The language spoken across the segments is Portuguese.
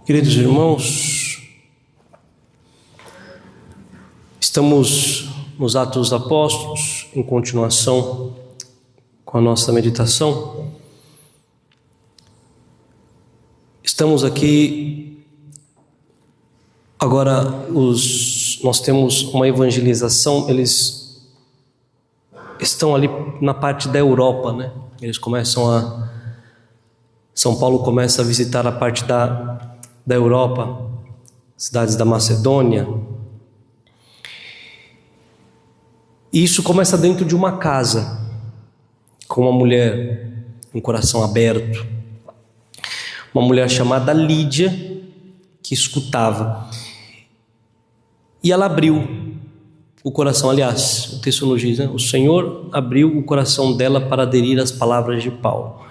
Queridos irmãos, estamos nos Atos dos Apóstolos, em continuação com a nossa meditação. Estamos aqui, agora nós temos uma evangelização, eles estão ali na parte da Europa, né? São Paulo começa a visitar a parte da Europa, cidades da Macedônia. E isso começa dentro de uma casa, com uma mulher, um coração aberto. Uma mulher chamada Lídia, que escutava. E ela abriu o coração, aliás, o texto nos diz, né? O Senhor abriu o coração dela para aderir às palavras de Paulo.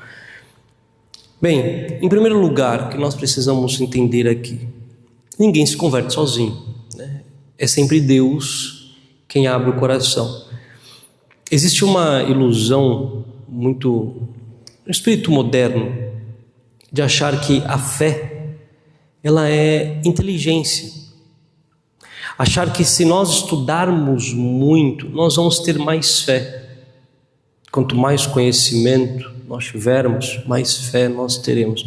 Bem, em primeiro lugar, o que nós precisamos entender aqui, ninguém se converte sozinho, né? É sempre Deus quem abre o coração. Existe uma ilusão muito no espírito moderno de achar que a fé, ela é inteligência. Achar que se nós estudarmos muito, nós vamos ter mais fé. Quanto mais conhecimento nós tivermos, mais fé nós teremos.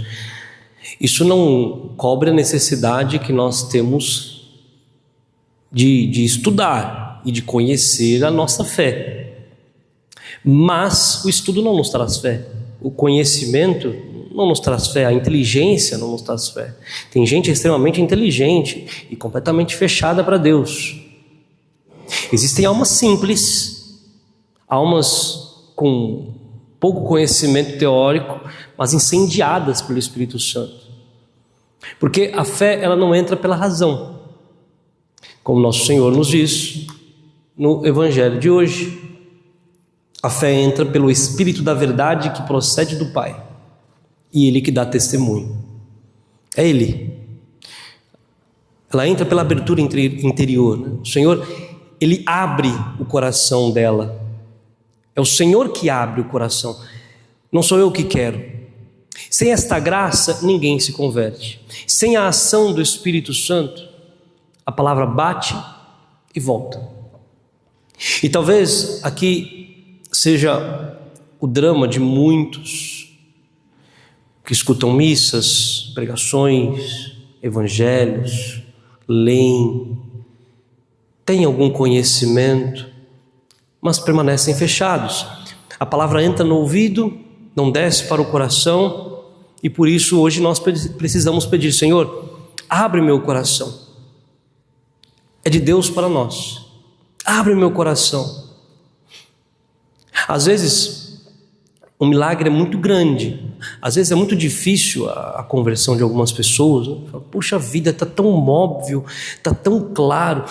Isso não cobre a necessidade que nós temos de estudar e de conhecer a nossa fé. Mas o estudo não nos traz fé. O conhecimento não nos traz fé. A inteligência não nos traz fé. Tem gente extremamente inteligente e completamente fechada para Deus. Existem almas simples, almas com pouco conhecimento teórico, mas incendiadas pelo Espírito Santo. Porque a fé, ela não entra pela razão, como nosso Senhor nos diz no Evangelho de hoje. A fé entra pelo Espírito da verdade que procede do Pai, e Ele que dá testemunho. É Ele. Ela entra pela abertura interior, né? O Senhor, Ele abre o coração dela. É o Senhor que abre o coração, não sou eu que quero. Sem esta graça, ninguém se converte. Sem a ação do Espírito Santo, a palavra bate e volta. E talvez aqui seja o drama de muitos que escutam missas, pregações, evangelhos, leem, têm algum conhecimento, mas permanecem fechados. A palavra entra no ouvido, não desce para o coração, e por isso hoje nós precisamos pedir: Senhor, abre meu coração. É de Deus para nós. Abre meu coração. Às vezes o milagre é muito grande, às vezes é muito difícil a conversão de algumas pessoas, né? Puxa vida, está tão óbvio, está tão claro.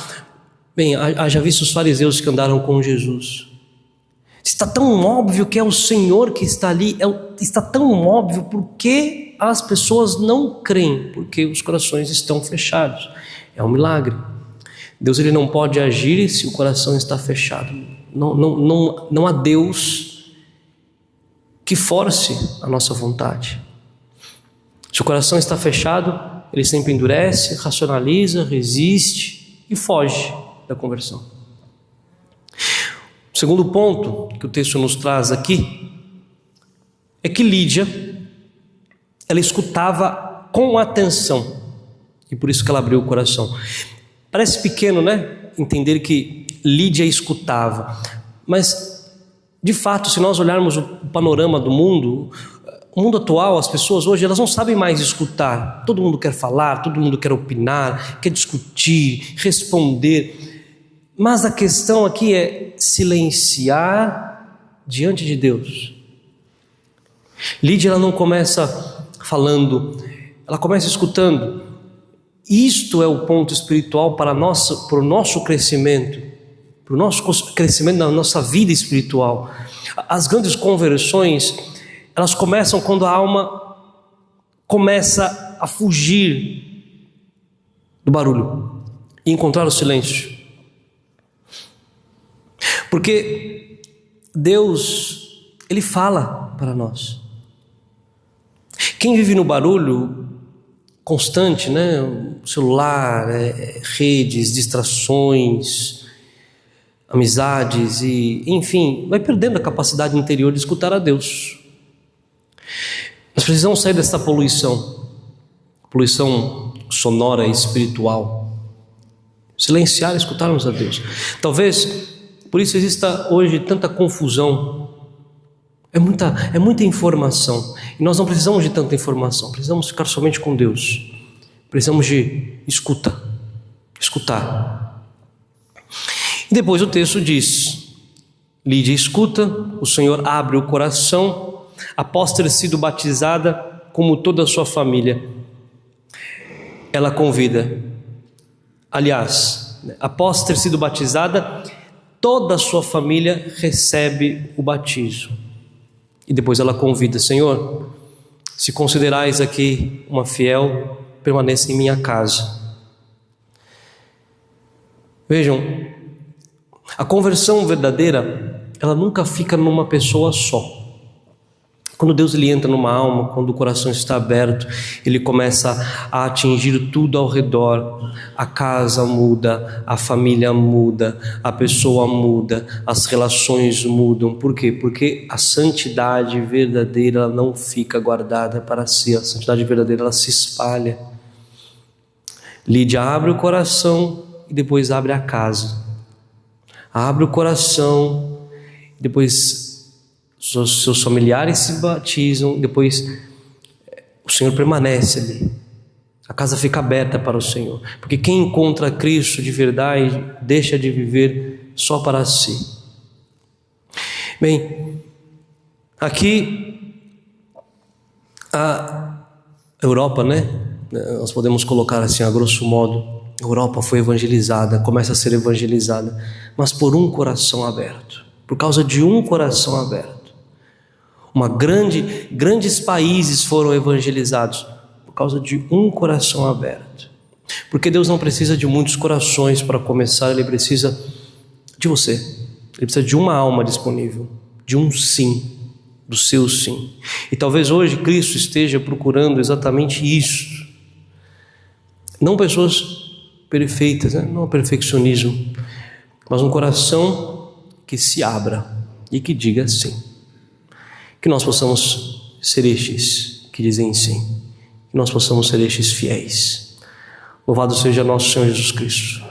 Bem, haja visto os fariseus que andaram com Jesus. Está tão óbvio que é o Senhor que está ali, está tão óbvio, por que as pessoas não creem? Porque os corações estão fechados. É um milagre. Deus, ele não pode agir se o coração está fechado. Não há Deus que force a nossa vontade. Se o coração está fechado, ele sempre endurece, racionaliza, resiste e foge da conversão. O segundo ponto que o texto nos traz aqui é que Lídia, ela escutava com atenção, e por isso que ela abriu o coração. Parece pequeno, né? Entender que Lídia escutava, mas de fato, se nós olharmos o panorama do mundo, o mundo atual, as pessoas hoje, elas não sabem mais escutar. Todo mundo quer falar, todo mundo quer opinar, quer discutir, responder. Mas a questão aqui é silenciar diante de Deus. Lídia, ela não começa falando, ela começa escutando. Isto é o ponto espiritual para o nosso crescimento, para o nosso crescimento na nossa vida espiritual. As grandes conversões, elas começam quando a alma começa a fugir do barulho e encontrar o silêncio. Porque Deus, Ele fala para nós. Quem vive no barulho constante, né? O celular, redes, distrações, amizades e, enfim, vai perdendo a capacidade interior de escutar a Deus. Nós precisamos sair dessa poluição sonora e espiritual, silenciar e escutarmos a Deus. Talvez por isso exista hoje tanta confusão, é muita informação, e nós não precisamos de tanta informação, precisamos ficar somente com Deus, precisamos de escutar. E depois o texto diz: Lídia escuta, o Senhor abre o coração, após ter sido batizada, como toda a sua família, ela convida. Aliás, após ter sido batizada, toda a sua família recebe o batismo. E depois ela convida: Senhor, se considerais aqui uma fiel, permaneça em minha casa. Vejam, a conversão verdadeira, ela nunca fica numa pessoa só. Quando Deus ele entra numa alma, quando o coração está aberto, ele começa a atingir tudo ao redor. A casa muda, a família muda, a pessoa muda, as relações mudam. Por quê? Porque a santidade verdadeira ela não fica guardada para si. A santidade verdadeira ela se espalha. Lídia abre o coração e depois abre a casa. Abre o coração e depois seus familiares se batizam, depois o Senhor permanece ali, a casa fica aberta para o Senhor, porque quem encontra Cristo de verdade deixa de viver só para si. Bem, aqui a Europa, né? Nós podemos colocar assim a grosso modo, a Europa foi evangelizada, começa a ser evangelizada, mas por um coração aberto, por causa de um coração aberto. Grandes países foram evangelizados por causa de um coração aberto. Porque Deus não precisa de muitos corações para começar, Ele precisa de você. Ele precisa de uma alma disponível, de um sim, do seu sim. E talvez hoje Cristo esteja procurando exatamente isso. Não pessoas perfeitas, né? Não perfeccionismo, mas um coração que se abra e que diga sim. Que nós possamos ser estes que dizem sim, que nós possamos ser estes fiéis. Louvado seja nosso Senhor Jesus Cristo.